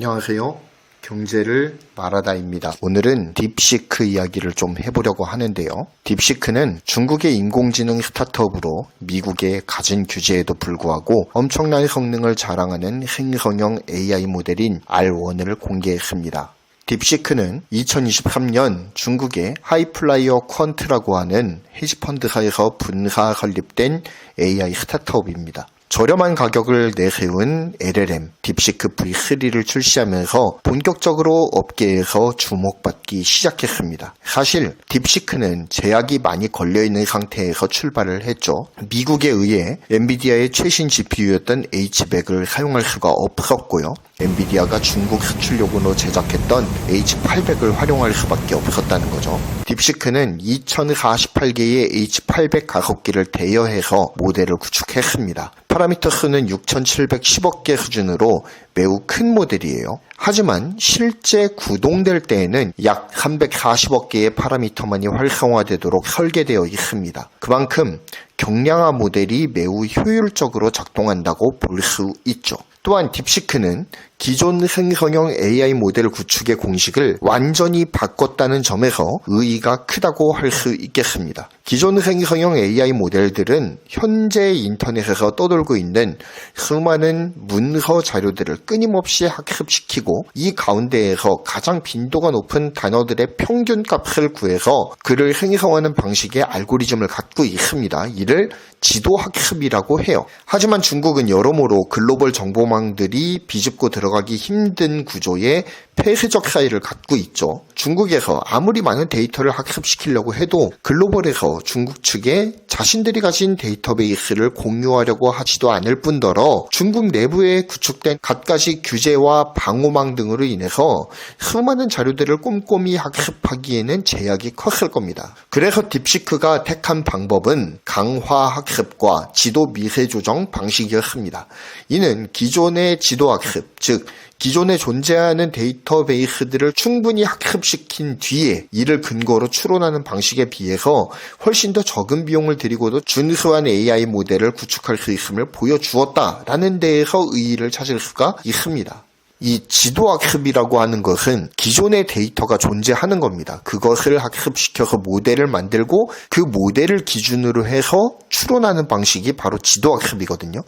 안녕하세요. 경제를 말하다입니다. 오늘은 딥시크 이야기를 좀 해보려고 하는데요. 딥시크는 중국의 인공지능 스타트업으로 미국의 갖은 규제에도 불구하고 엄청난 성능을 자랑하는 생성형 AI 모델인 R1을 공개했습니다. 딥시크는 2023년 중국의 하이플라이어 퀀트라고 하는 헤지펀드사에서 분사 설립된 AI 스타트업입니다. 저렴한 가격을 내세운 LLM 딥시크 V3를 출시하면서 본격적으로 업계에서 주목받기 시작했습니다. 사실 딥시크는 제약이 많이 걸려있는 상태에서 출발을 했죠. 미국에 의해 엔비디아의 최신 GPU였던 H100을 사용할 수가 없었고요. 엔비디아가 중국 수출용으로 제작했던 H800을 활용할 수밖에 없었다는 거죠. 딥시크는 2048개의 H800 가속기를 대여해서 모델을 구축했습니다. 파라미터 수는 6710억 개 수준으로 매우 큰 모델이에요. 하지만 실제 구동될 때에는 약 340억 개의 파라미터만이 활성화되도록 설계되어 있습니다. 그만큼 경량화 모델이 매우 효율적으로 작동한다고 볼 수 있죠. 또한 딥시크는 기존 생성형 AI 모델 구축의 공식을 완전히 바꿨다는 점에서 의의가 크다고 할 수 있겠습니다. 기존 생성형 AI 모델들은 현재 인터넷에서 떠돌고 있는 수많은 문서 자료들을 끊임없이 학습시키고 이 가운데에서 가장 빈도가 높은 단어들의 평균 값을 구해서 글을 생성하는 방식의 알고리즘을 갖고 있습니다. 이를 지도학습이라고 해요. 하지만 중국은 여러모로 글로벌 정보망들이 비집고 들어가기 힘든 구조의 폐쇄적 사이를 갖고 있죠. 중국에서 아무리 많은 데이터를 학습시키려고 해도 글로벌에서 중국 측에 자신들이 가진 데이터베이스를 공유하려고 하지도 않을 뿐더러 중국 내부에 구축된 갖가지 규제와 방호망 등으로 인해서 수많은 자료들을 꼼꼼히 학습하기에는 제약이 컸을 겁니다. 그래서 딥시크가 택한 방법은 강화 학습과 지도 미세 조정 방식이었습니다. 이는 기존의 지도 학습, 즉 기존에 존재하는 데이터베이스들을 충분히 학습시킨 뒤에 이를 근거로 추론하는 방식에 비해서 훨씬 더 적은 비용을 들이고도 준수한 AI 모델을 구축할 수 있음을 보여주었다라는 데에서 의의를 찾을 수가 있습니다. 이 지도학습이라고 하는 것은 기존의 데이터가 존재하는 겁니다. 그것을 학습시켜서 모델을 만들고 그 모델을 기준으로 해서 추론하는 방식이 바로 지도학습이거든요.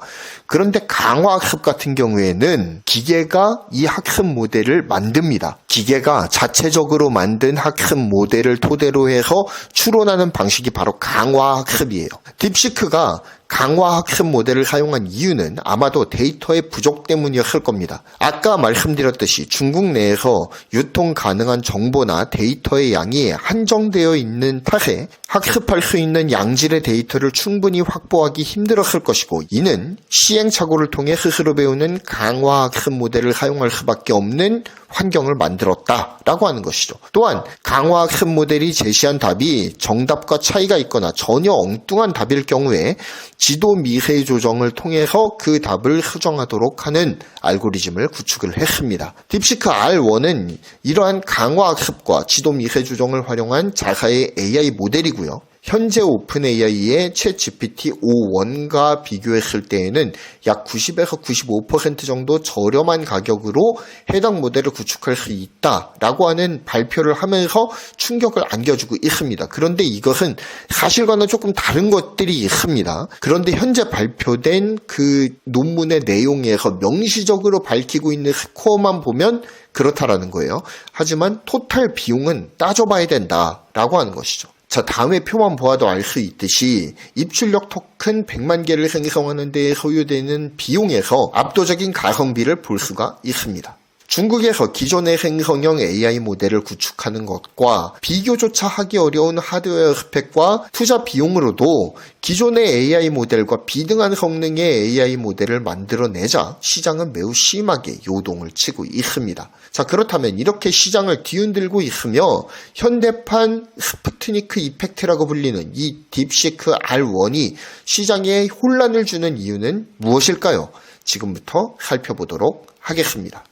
그런데 강화학습 같은 경우에는 기계가 이 학습 모델을 만듭니다. 기계가 자체적으로 만든 학습 모델을 토대로 해서 추론하는 방식이 바로 강화학습이에요. 딥시크가 강화학습 모델을 사용한 이유는 아마도 데이터의 부족 때문이었을 겁니다. 아까 말씀드렸듯이 중국 내에서 유통 가능한 정보나 데이터의 양이 한정되어 있는 탓에 학습할 수 있는 양질의 데이터를 충분히 확보하기 힘들었을 것이고, 이는 시행착오를 통해 스스로 배우는 강화학습 모델을 사용할 수밖에 없는 환경을 만들었다라고 하는 것이죠. 또한 강화학습 모델이 제시한 답이 정답과 차이가 있거나 전혀 엉뚱한 답일 경우에 지도 미세 조정을 통해서 그 답을 수정하도록 하는 알고리즘을 구축을 했습니다. 딥시크 R1은 이러한 강화학습과 지도 미세 조정을 활용한 자사의 AI 모델이고요. 현재 오픈AI의 챗GPT-o1과 비교했을 때에는 약 90에서 95% 정도 저렴한 가격으로 해당 모델을 구축할 수 있다라고 하는 발표를 하면서 충격을 안겨주고 있습니다. 그런데 이것은 사실과는 조금 다른 것들이 있습니다. 그런데 현재 발표된 그 논문의 내용에서 명시적으로 밝히고 있는 스코어만 보면 그렇다라는 거예요. 하지만 토탈 비용은 따져봐야 된다라고 하는 것이죠. 자, 다음의 표만 보아도 알 수 있듯이 입출력 토큰 100만 개를 생성하는 데 소요되는 비용에서 압도적인 가성비를 볼 수가 있습니다. 중국에서 기존의 생성형 AI 모델을 구축하는 것과 비교조차 하기 어려운 하드웨어 스펙과 투자 비용으로도 기존의 AI 모델과 비등한 성능의 AI 모델을 만들어내자 시장은 매우 심하게 요동을 치고 있습니다. 자, 그렇다면 이렇게 시장을 뒤흔들고 있으며 현대판 스푸트니크 이펙트라고 불리는 이 딥시크 R1이 시장에 혼란을 주는 이유는 무엇일까요? 지금부터 살펴보도록 하겠습니다.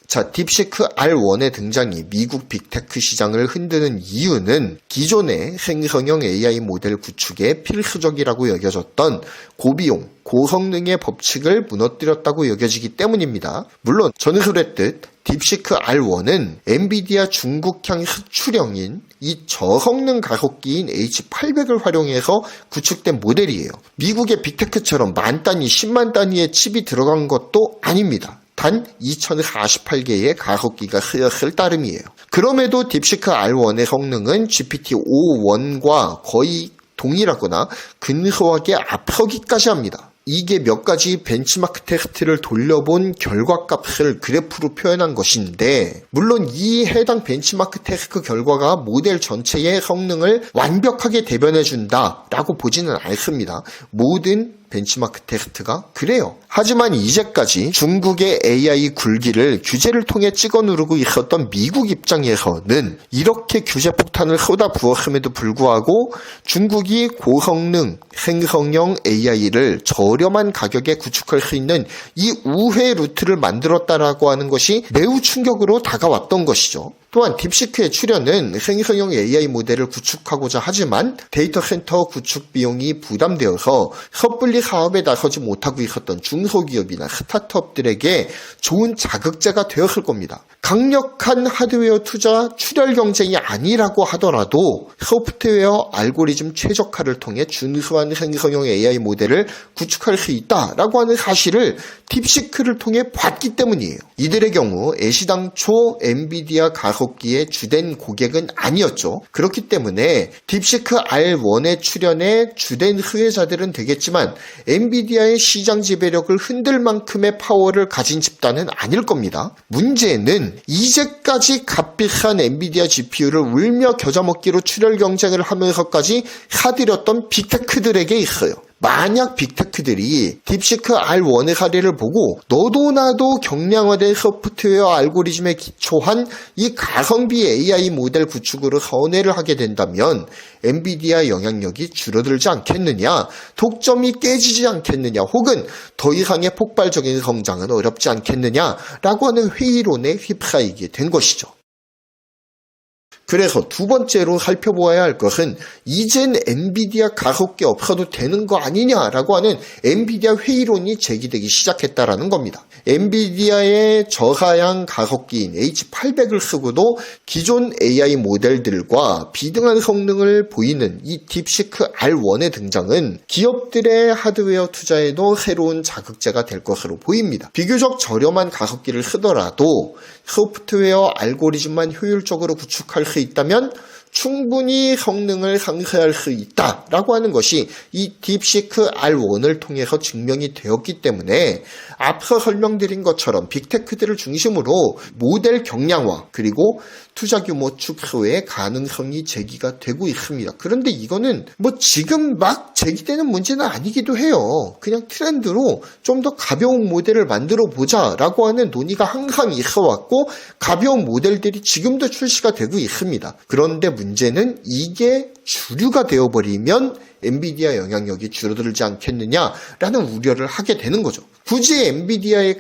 자, 딥시크 R1의 등장이 미국 빅테크 시장을 흔드는 이유는 기존의 생성형 AI 모델 구축에 필수적이라고 여겨졌던 고비용, 고성능의 법칙을 무너뜨렸다고 여겨지기 때문입니다. 물론 전후랬듯 딥시크 R1은 엔비디아 중국향 수출형인 이 저성능 가속기인 H800을 활용해서 구축된 모델이에요. 미국의 빅테크처럼 만 단위, 10만 단위의 칩이 들어간 것도 아닙니다. 단 2048개의 가속기가 쓰였을 따름이에요. 그럼에도 딥시크 R1의 성능은 GPT-5.1과 거의 동일하거나 근소하게 앞서기까지 합니다. 이게 몇 가지 벤치마크 테스트를 돌려본 결과값을 그래프로 표현한 것인데, 물론 이 해당 벤치마크 테스트 결과가 모델 전체의 성능을 완벽하게 대변해준다라고 보지는 않습니다. 모든 벤치마크 테스트가 그래요. 하지만 이제까지 중국의 AI 굴기를 규제를 통해 찍어 누르고 있었던 미국 입장에서는 이렇게 규제 폭탄을 쏟아부었음에도 불구하고 중국이 고성능 생성형 AI를 저렴한 가격에 구축할 수 있는 이 우회 루트를 만들었다라고 하는 것이 매우 충격으로 다가왔던 것이죠. 또한 딥시크의 출현은 생성형 AI 모델을 구축하고자 하지만 데이터 센터 구축 비용이 부담되어서 섣불리 사업에 나서지 못하고 있었던 중소기업이나 스타트업들에게 좋은 자극제가 되었을 겁니다. 강력한 하드웨어 투자 출혈 경쟁이 아니라고 하더라도 소프트웨어 알고리즘 최적화를 통해 준수한 생성형 AI 모델을 구축할 수 있다라고 하는 사실을 딥시크를 통해 봤기 때문이에요. 이들의 경우 애시당초 엔비디아 가속기의 주된 고객은 아니었죠. 그렇기 때문에 딥시크 R1의 출현에 주된 수혜자들은 되겠지만 엔비디아의 시장 지배력을 흔들 만큼의 파워를 가진 집단은 아닐 겁니다. 문제는 이제까지 값비싼 엔비디아 GPU를 울며 겨자먹기로 출혈 경쟁을 하면서까지 사들였던 빅테크들에게 있어요. 만약 빅테크들이 딥시크 R1의 사례를 보고 너도 나도 경량화된 소프트웨어 알고리즘에 기초한 이 가성비 AI 모델 구축으로 선회를 하게 된다면 엔비디아 영향력이 줄어들지 않겠느냐, 독점이 깨지지 않겠느냐, 혹은 더 이상의 폭발적인 성장은 어렵지 않겠느냐라고 하는 회의론에 휩싸이게 된 것이죠. 그래서 두 번째로 살펴보아야 할 것은 이젠 엔비디아 가속기 없어도 되는 거 아니냐라고 하는 엔비디아 회의론이 제기되기 시작했다라는 겁니다. 엔비디아의 저하향 가속기인 H800을 쓰고도 기존 AI 모델들과 비등한 성능을 보이는 이 딥시크 R1의 등장은 기업들의 하드웨어 투자에도 새로운 자극제가 될 것으로 보입니다. 비교적 저렴한 가속기를 쓰더라도 소프트웨어 알고리즘만 효율적으로 구축할 수 있다면 충분히 성능을 상쇄할 수 있다라고 하는 것이 이 딥시크 R1을 통해서 증명이 되었기 때문에 앞서 설명드린 것처럼 빅테크들을 중심으로 모델 경량화 그리고 투자 규모 축소의 가능성이 제기가 되고 있습니다. 그런데 이거는 지금 막 제기되는 문제는 아니기도 해요. 그냥 트렌드로 좀 더 가벼운 모델을 만들어 보자라고 하는 논의가 항상 있어 왔고 가벼운 모델들이 지금도 출시가 되고 있습니다. 그런데 문제는 이게 주류가 되어버리면 엔비디아 영향력이 줄어들지 않겠느냐라는 우려를 하게 되는 거죠. 굳이 엔비디아의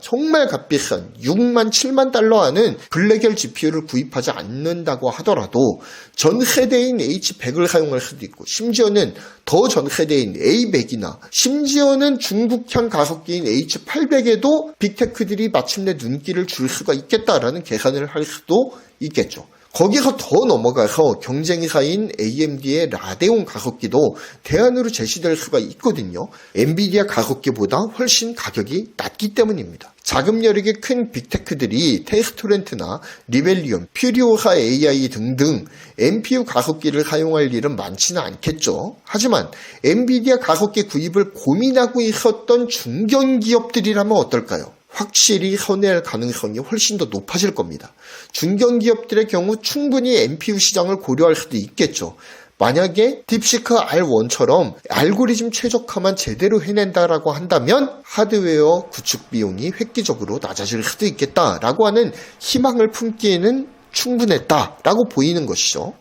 정말 값비싼 6만 7만 달러 하는 블랙열 GPU를 구입하지 않는다고 하더라도 전 세대인 H100을 사용할 수도 있고 심지어는 더 전 세대인 A100이나 심지어는 중국향 가속기인 H800에도 빅테크들이 마침내 눈길을 줄 수가 있겠다라는 계산을 할 수도 있겠죠. 거기서 더 넘어가서 경쟁사인 AMD의 라데온 가속기도 대안으로 제시될 수가 있거든요. 엔비디아 가속기보다 훨씬 가격이 낮기 때문입니다. 자금 여력이 큰 빅테크들이 테스토렌트나 리벨리온, 퓨리오사 AI 등등 NPU 가속기를 사용할 일은 많지는 않겠죠. 하지만 엔비디아 가속기 구입을 고민하고 있었던 중견기업들이라면 어떨까요? 확실히 선회할 가능성이 훨씬 더 높아질 겁니다. 중견기업들의 경우 충분히 NPU 시장을 고려할 수도 있겠죠. 만약에 딥시크 R1처럼 알고리즘 최적화만 제대로 해낸다라고 한다면 하드웨어 구축 비용이 획기적으로 낮아질 수도 있겠다라고 하는 희망을 품기에는 충분했다라고 보이는 것이죠.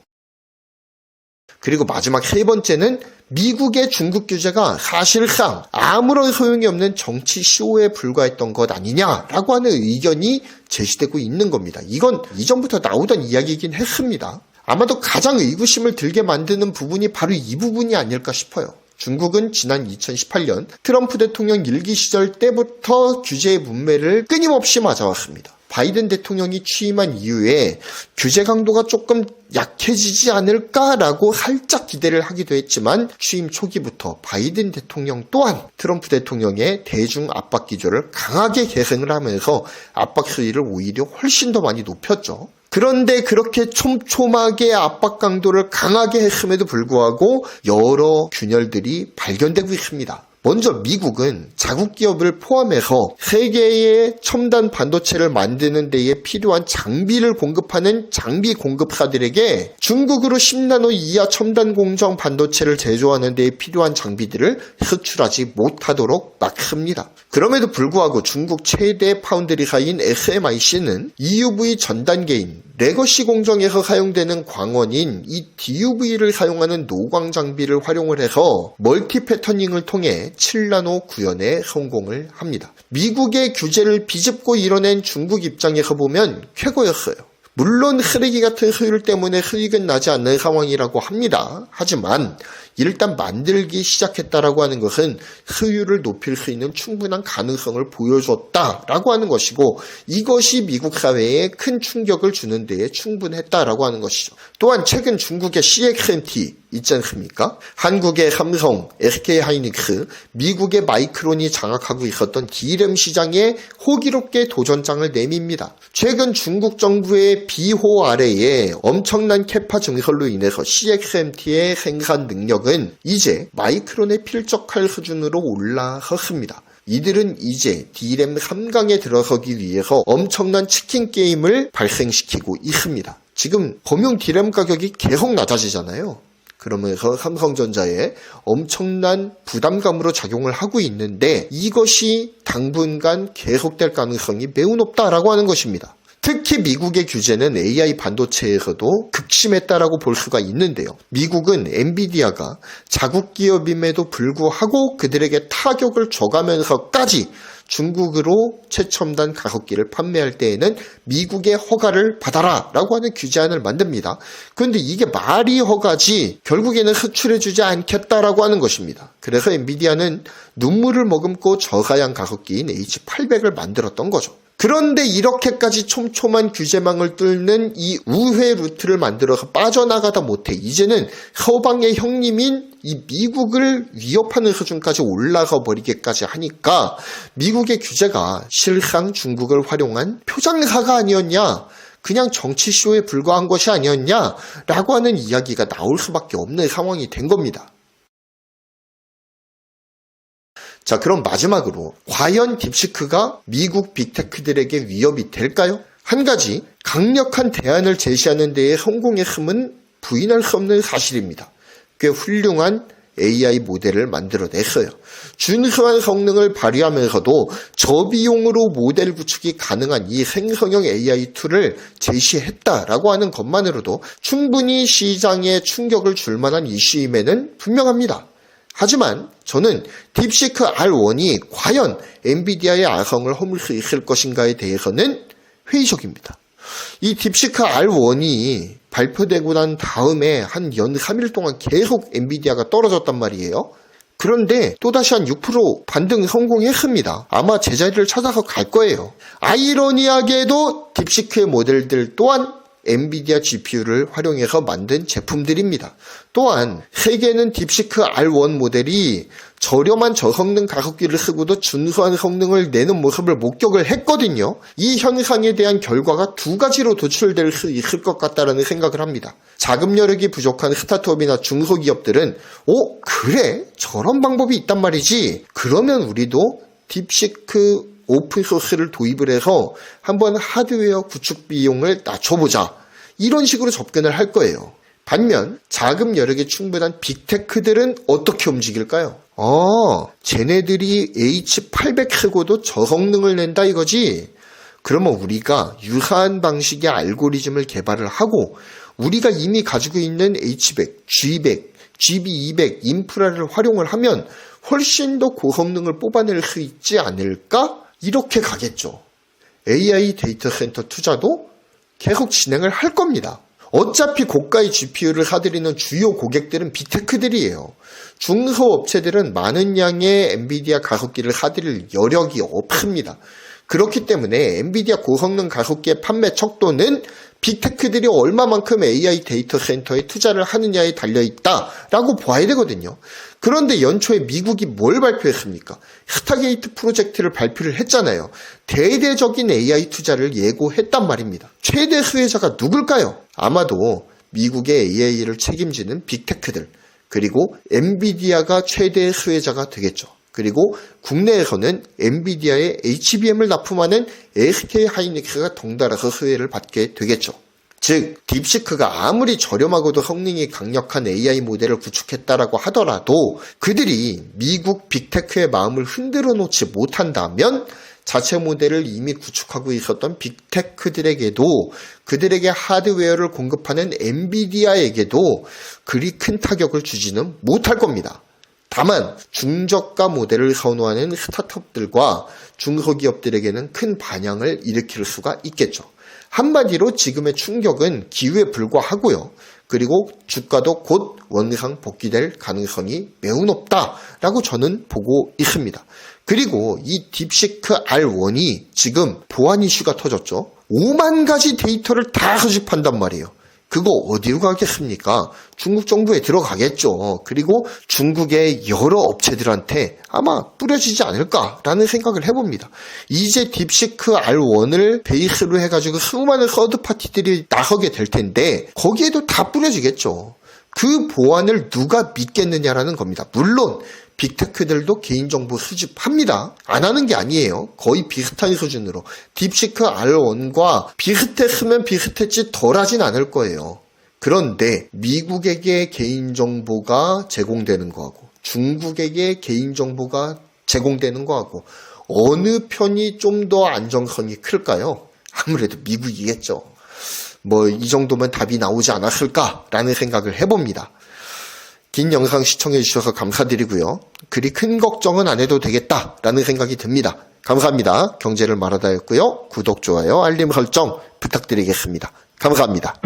그리고 마지막 세 번째는 미국의 중국 규제가 사실상 아무런 소용이 없는 정치 쇼에 불과했던 것 아니냐라고 하는 의견이 제시되고 있는 겁니다. 이건 이전부터 나오던 이야기이긴 했습니다. 아마도 가장 의구심을 들게 만드는 부분이 바로 이 부분이 아닐까 싶어요. 중국은 지난 2018년 트럼프 대통령 일기 시절 때부터 규제의 문매를 끊임없이 맞아왔습니다. 바이든 대통령이 취임한 이후에 규제 강도가 조금 약해지지 않을까라고 살짝 기대를 하기도 했지만 취임 초기부터 바이든 대통령 또한 트럼프 대통령의 대중 압박 기조를 강하게 계승을 하면서 압박 수위를 오히려 훨씬 더 많이 높였죠. 그런데 그렇게 촘촘하게 압박 강도를 강하게 했음에도 불구하고 여러 균열들이 발견되고 있습니다. 먼저 미국은 자국 기업을 포함해서 세계의 첨단 반도체를 만드는 데에 필요한 장비를 공급하는 장비 공급사들에게 중국으로 10나노 이하 첨단 공정 반도체를 제조하는 데에 필요한 장비들을 수출하지 못하도록 막습니다. 그럼에도 불구하고 중국 최대 파운드리사인 SMIC는 EUV 전 단계인 레거시 공정에서 사용되는 광원인 이 DUV를 사용하는 노광 장비를 활용을 해서 멀티 패터닝을 통해 7나노 구현에 성공을 합니다. 미국의 규제를 비집고 이뤄낸 중국 입장에서 보면 쾌거였어요. 물론 쓰레기 같은 효율 때문에 수익은 나지 않는 상황이라고 합니다. 하지만 일단 만들기 시작했다라고 하는 것은 효율을 높일 수 있는 충분한 가능성을 보여줬다라고 하는 것이고 이것이 미국 사회에 큰 충격을 주는 데에 충분했다라고 하는 것이죠. 또한 최근 중국의 CXMT 있지 않습니까? 한국의 삼성, SK하이닉스, 미국의 마이크론이 장악하고 있었던 D램 시장에 호기롭게 도전장을 내밉니다. 최근 중국 정부의 비호 아래에 엄청난 캐파 증설로 인해서 CXMT의 생산 능력은 이제 마이크론에 필적할 수준으로 올라섰습니다. 이들은 이제 D램 3강에 들어서기 위해서 엄청난 치킨 게임을 발생시키고 있습니다. 지금 범용 D램 가격이 계속 낮아지잖아요. 그러면서 삼성전자에 엄청난 부담감으로 작용을 하고 있는데 이것이 당분간 계속될 가능성이 매우 높다라고 하는 것입니다. 특히 미국의 규제는 AI 반도체에서도 극심했다라고 볼 수가 있는데요. 미국은 엔비디아가 자국 기업임에도 불구하고 그들에게 타격을 줘가면서까지 중국으로 최첨단 가속기를 판매할 때에는 미국의 허가를 받아라 라고 하는 규제안을 만듭니다. 그런데 이게 말이 허가지 결국에는 수출해주지 않겠다라고 하는 것입니다. 그래서 엔비디아는 눈물을 머금고 저가형 가속기인 H800을 만들었던 거죠. 그런데 이렇게까지 촘촘한 규제망을 뚫는 이 우회 루트를 만들어서 빠져나가다 못해 이제는 서방의 형님인 이 미국을 위협하는 수준까지 올라가 버리게까지 하니까 미국의 규제가 실상 중국을 활용한 표장사가 아니었냐, 그냥 정치쇼에 불과한 것이 아니었냐라고 하는 이야기가 나올 수밖에 없는 상황이 된 겁니다. 자, 그럼 마지막으로 과연 딥시크가 미국 빅테크들에게 위협이 될까요? 한 가지 강력한 대안을 제시하는 데에 성공했음은 부인할 수 없는 사실입니다. 꽤 훌륭한 AI 모델을 만들어냈어요. 준수한 성능을 발휘하면서도 저비용으로 모델 구축이 가능한 이 생성형 AI 툴을 제시했다라고 하는 것만으로도 충분히 시장에 충격을 줄 만한 이슈임에는 분명합니다. 하지만 저는 딥시크 R1이 과연 엔비디아의 아성을 허물 수 있을 것인가에 대해서는 회의적입니다. 이 딥시크 R1이 발표되고 난 다음에 한 연 3일 동안 계속 엔비디아가 떨어졌단 말이에요. 그런데 또다시 한 6% 반등 성공했습니다. 아마 제자리를 찾아서 갈 거예요. 아이러니하게도 딥시크의 모델들 또한 엔비디아 GPU를 활용해서 만든 제품들입니다. 또한 세계는 딥시크 R1 모델이 저렴한 저성능 가속기를 쓰고도 준수한 성능을 내는 모습을 목격을 했거든요. 이 현상에 대한 결과가 두 가지로 도출될 수 있을 것 같다는 생각을 합니다. 자금 여력이 부족한 스타트업이나 중소기업들은 그래? 저런 방법이 있단 말이지. 그러면 우리도 딥시크 오픈소스를 도입을 해서 한번 하드웨어 구축 비용을 낮춰보자. 이런 식으로 접근을 할 거예요. 반면 자금 여력이 충분한 빅테크들은 어떻게 움직일까요? 쟤네들이 H800 쓰고도 저성능을 낸다 이거지? 그러면 우리가 유사한 방식의 알고리즘을 개발을 하고 우리가 이미 가지고 있는 H100, G100, GB200 인프라를 활용을 하면 훨씬 더 고성능을 뽑아낼 수 있지 않을까? 이렇게 가겠죠. AI 데이터 센터 투자도 계속 진행을 할 겁니다. 어차피 고가의 GPU를 사들이는 주요 고객들은 빅테크들이에요. 중소업체들은 많은 양의 엔비디아 가속기를 사들일 여력이 없습니다. 그렇기 때문에 엔비디아 고성능 가속기의 판매 척도는 빅테크들이 얼마만큼 AI 데이터 센터에 투자를 하느냐에 달려있다라고 봐야 되거든요. 그런데 연초에 미국이 뭘 발표했습니까? 스타게이트 프로젝트를 발표를 했잖아요. 대대적인 AI 투자를 예고했단 말입니다. 최대 수혜자가 누굴까요? 아마도 미국의 AI를 책임지는 빅테크들, 그리고 엔비디아가 최대 수혜자가 되겠죠. 그리고 국내에서는 엔비디아의 HBM을 납품하는 SK하이닉스가 덩달아서 수혜를 받게 되겠죠. 즉, 딥시크가 아무리 저렴하고도 성능이 강력한 AI 모델을 구축했다라고 하더라도 그들이 미국 빅테크의 마음을 흔들어 놓지 못한다면 자체 모델을 이미 구축하고 있었던 빅테크들에게도 그들에게 하드웨어를 공급하는 엔비디아에게도 그리 큰 타격을 주지는 못할 겁니다. 다만 중저가 모델을 선호하는 스타트업들과 중소기업들에게는 큰 반향을 일으킬 수가 있겠죠. 한마디로 지금의 충격은 기회에 불과하고요. 그리고 주가도 곧 원상 복귀될 가능성이 매우 높다라고 저는 보고 있습니다. 그리고 이 딥시크 R1이 지금 보안 이슈가 터졌죠. 5만 가지 데이터를 다 수집한단 말이에요. 그거 어디로 가겠습니까? 중국 정부에 들어가겠죠. 그리고 중국의 여러 업체들한테 아마 뿌려지지 않을까라는 생각을 해봅니다. 이제 딥시크 R1을 베이스로 해가지고 수많은 서드파티들이 나서게 될 텐데 거기에도 다 뿌려지겠죠. 그 보안을 누가 믿겠느냐라는 겁니다. 물론 빅테크들도 개인정보 수집합니다. 안 하는 게 아니에요. 거의 비슷한 수준으로. 딥시크 R1과 비슷했으면 비슷했지 덜하진 않을 거예요. 그런데 미국에게 개인정보가 제공되는 거하고 중국에게 개인정보가 제공되는 거하고 어느 편이 좀 더 안정성이 클까요? 아무래도 미국이겠죠. 이 정도면 답이 나오지 않았을까라는 생각을 해봅니다. 긴 영상 시청해주셔서 감사드리고요. 그리 큰 걱정은 안 해도 되겠다라는 생각이 듭니다. 감사합니다. 경제를 말하다였고요. 구독, 좋아요, 알림 설정 부탁드리겠습니다. 감사합니다.